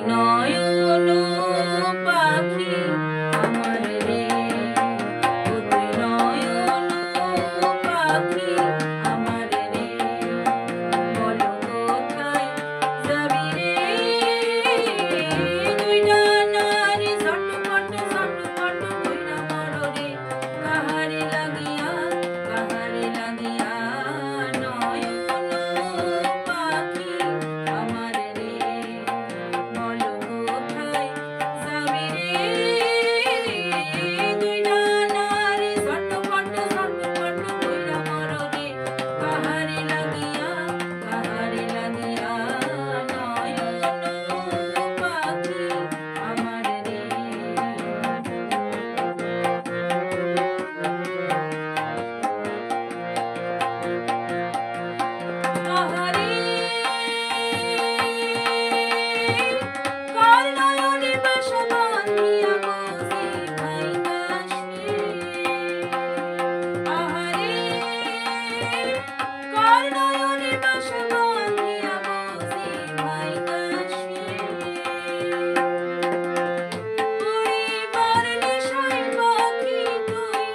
নয়ন পাখি আমার রে, ও তুই নয়ন পাখি আমার রে, বল কোথায় যাবি রে, তুই ডানার ঝটপট ঝটপট কইরা মর রে, কাহারে লাগিয়া নয়ন পাখি আমার রে, বল কোথায় যাবি রে, তুই ডানার ঝটপট ঝটপট কইরা মর রে, কাহারে লাগিয়া নয়ন পাখি আমার রে। আহারে কার নয়নে বাসা বাঁধিয়া বসে ভাইগাস রে, আহারে কার নয়নে বাসা বাঁধিয়া বসে ভাইগাস রে, পরিবার নেশায় পাখি তুই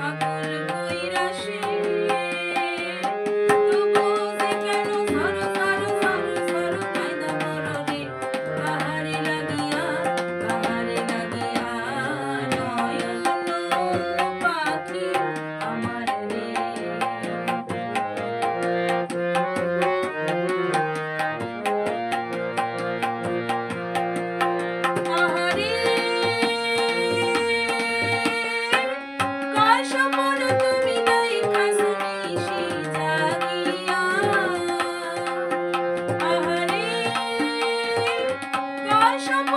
আকুল কইরাস রে, তবু যে কেন ঝর ঝর ঝর ঝর কাঁইদা মর রে, কাহারে লাগিয়া নয়ন পাখি আমার রে। আহারে কার স্বপ্ন তুমি দেখাছ নিশি জাগিয়া, আহারে কার স্বপ্ন